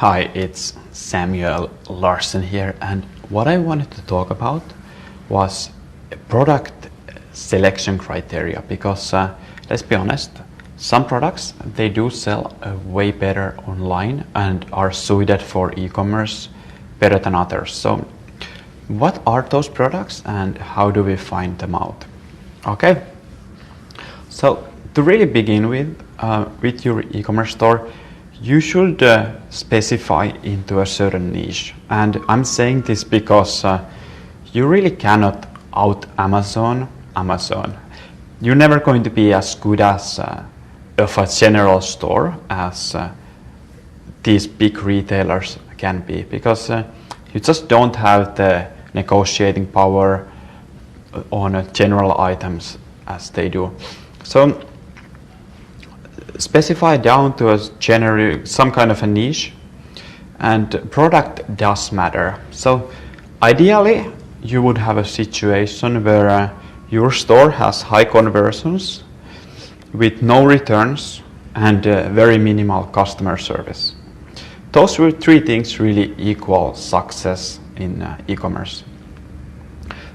Hi, it's Samuel Larsen here, and what I wanted to talk about was product selection criteria, because let's be honest, some products they do sell way better online and are suited for e-commerce better than others. So what are those products and how do we find them out? Okay, so to really begin with your e-commerce store, you should specify into a certain niche. And I'm saying this because you really cannot out Amazon. You're never going to be as good as of a general store as these big retailers can be, because you just don't have the negotiating power on general items as they do. So specify down to a generic, some kind of a niche, and product does matter. So ideally you would have a situation where your store has high conversions with no returns and very minimal customer service. Those three things really equal success in e-commerce.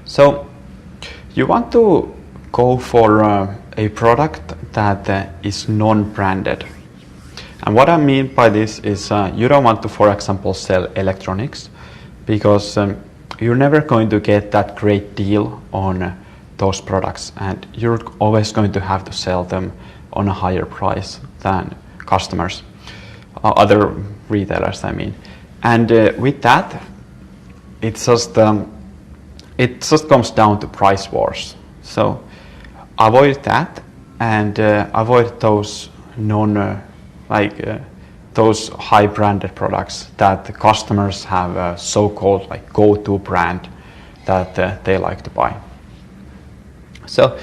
So you want to go for a product that is non-branded. And what I mean by this is you don't want to, for example, sell electronics, because you're never going to get that great deal on those products, and you're always going to have to sell them on a higher price than customers, other retailers, I mean. And with that, it just comes down to price wars. So avoid that and avoid those those high branded products that the customers have a so-called like go-to brand that they like to buy. So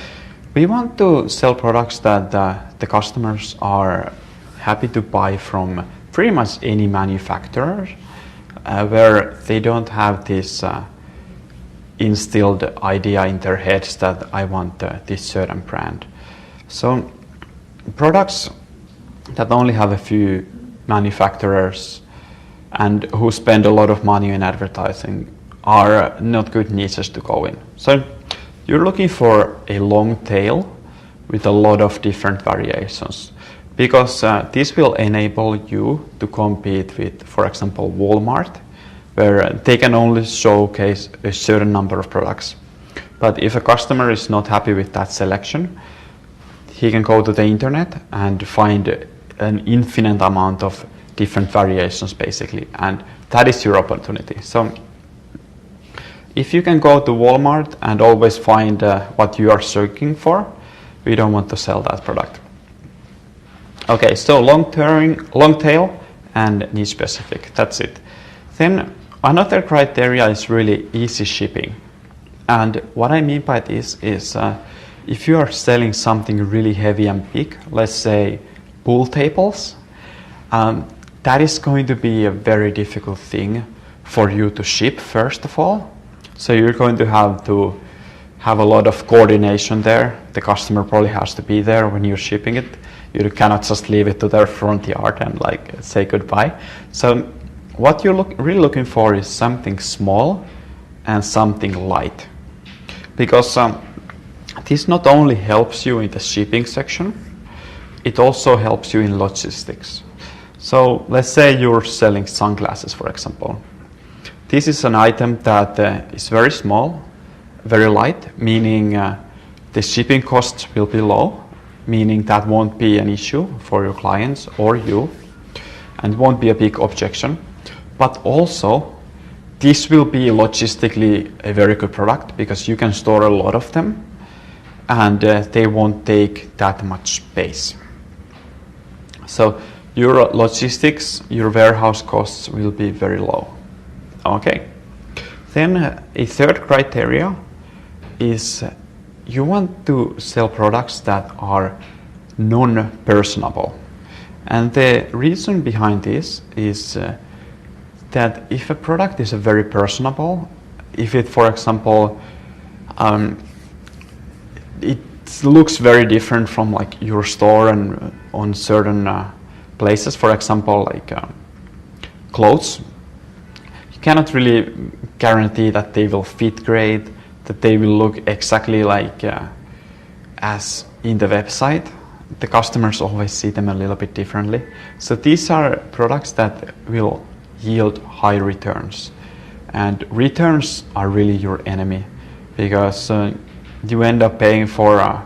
we want to sell products that the customers are happy to buy from pretty much any manufacturer, where they don't have this instilled idea in their heads that I want this certain brand. So products that only have a few manufacturers and who spend a lot of money in advertising are not good niches to go in. So you're looking for a long tail with a lot of different variations, because this will enable you to compete with, for example, Walmart, where they can only showcase a certain number of products. But if a customer is not happy with that selection, he can go to the internet and find an infinite amount of different variations basically, and that is your opportunity. So if you can go to Walmart and always find what you are searching for, we don't want to sell that product. Okay, so long tail and niche specific, that's it. Then another criteria is really easy shipping. And what I mean by this is if you are selling something really heavy and big, let's say pool tables, that is going to be a very difficult thing for you to ship, first of all. So you're going to have a lot of coordination there. The customer probably has to be there when you're shipping it. You cannot just leave it to their front yard and like say goodbye. So what you're really looking for is something small and something light, because this not only helps you in the shipping section, it also helps you in logistics. So let's say you're selling sunglasses, for example. This is an item that is very small, very light, meaning the shipping costs will be low, meaning that won't be an issue for your clients or you, and won't be a big objection. But also, this will be logistically a very good product, because you can store a lot of them and they won't take that much space. So your logistics, your warehouse costs will be very low. Okay. Then a third criteria is you want to sell products that are non-personable. And the reason behind this is that if a product is very personable, if it, for example, it looks very different from like your store and on certain places, for example, like clothes, you cannot really guarantee that they will fit great, that they will look exactly like as in the website. The customers always see them a little bit differently. So these are products that will yield high returns. And returns are really your enemy, because you end up paying for a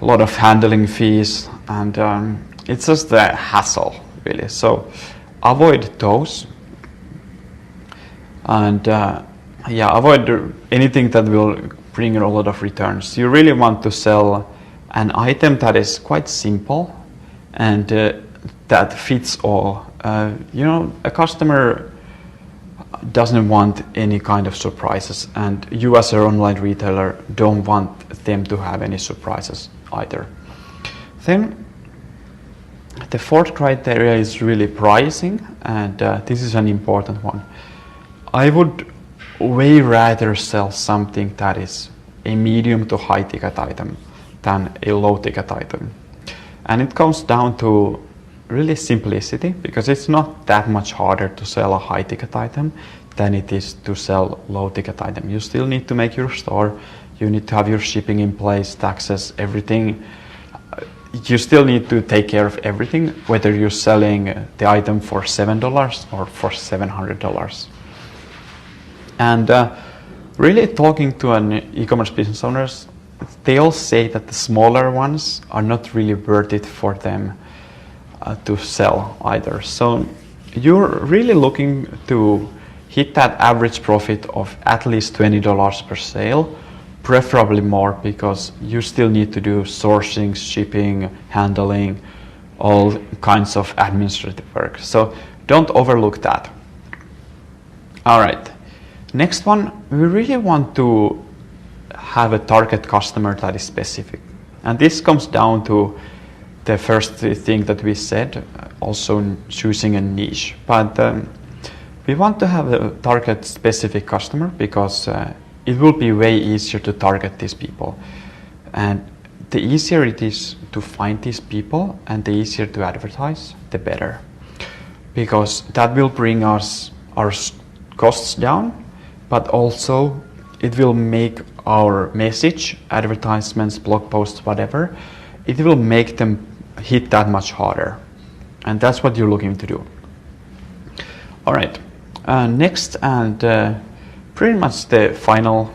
lot of handling fees, and it's just a hassle, really. So avoid those, and avoid anything that will bring you a lot of returns. You really want to sell an item that is quite simple and that fits all. A customer doesn't want any kind of surprises, and you as an online retailer don't want them to have any surprises either. Then the fourth criteria is really pricing, and this is an important one. I would way rather sell something that is a medium to high ticket item than a low ticket item. And it comes down to really simplicity, because it's not that much harder to sell a high ticket item than it is to sell low ticket item. You still need to make your store, you need to have your shipping in place, taxes, everything. You still need to take care of everything, whether you're selling the item for $7 or for $700. And really talking to an e-commerce business owners, they all say that the smaller ones are not really worth it for them to sell either. So you're really looking to hit that average profit of at least $20 per sale, preferably more, because you still need to do sourcing, shipping, handling, all kinds of administrative work. So don't overlook that. All right. Next one, we really want to have a target customer that is specific. And this comes down to the first thing that we said, also choosing a niche. But we want to have a target specific customer, because it will be way easier to target these people. And the easier it is to find these people and the easier to advertise, the better. Because that will bring us our costs down, but also it will make our message, advertisements, blog posts, whatever, it will make them hit that much harder. And that's what you're looking to do. All right, next and pretty much the final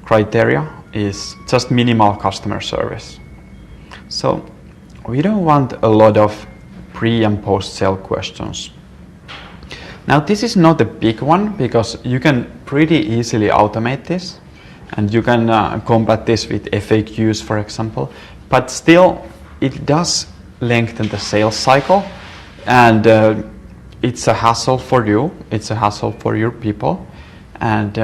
criteria is just minimal customer service. So we don't want a lot of pre and post sale questions. Now this is not a big one, because you can pretty easily automate this, and you can combat this with FAQs, for example, but still it does lengthen the sales cycle, and it's a hassle for you, it's a hassle for your people, and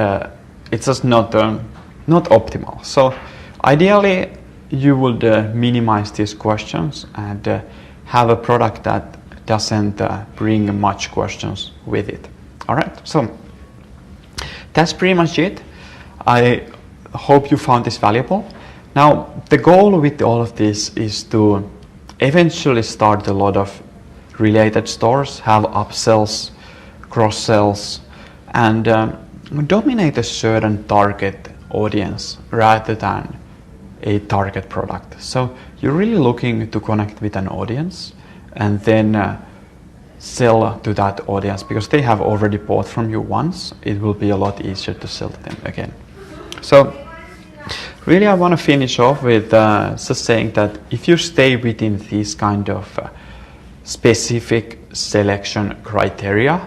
it's just not optimal. So ideally you would minimize these questions and have a product that doesn't bring much questions with it. All right, so that's pretty much it. I hope you found this valuable. Now, the goal with all of this is to eventually start a lot of related stores, have upsells, cross-sells, and dominate a certain target audience rather than a target product. So you're really looking to connect with an audience and then sell to that audience, because they have already bought from you once. It will be a lot easier to sell to them again. So really I want to finish off with just saying that if you stay within these kind of specific selection criteria,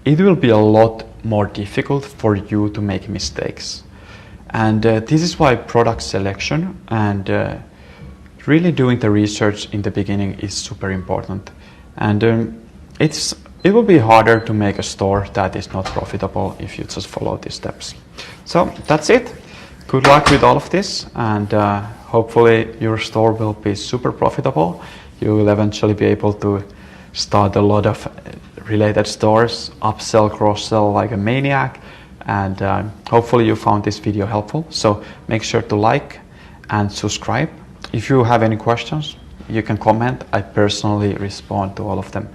it will be a lot more difficult for you to make mistakes. And this is why product selection and really doing the research in the beginning is super important. And it will be harder to make a store that is not profitable if you just follow these steps. So that's it. Good luck with all of this, and hopefully your store will be super profitable. You will eventually be able to start a lot of related stores, upsell, cross-sell like a maniac, and hopefully you found this video helpful. So make sure to like and subscribe. If you have any questions, you can comment. I personally respond to all of them.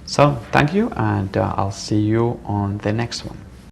So thank you, and I'll see you on the next one.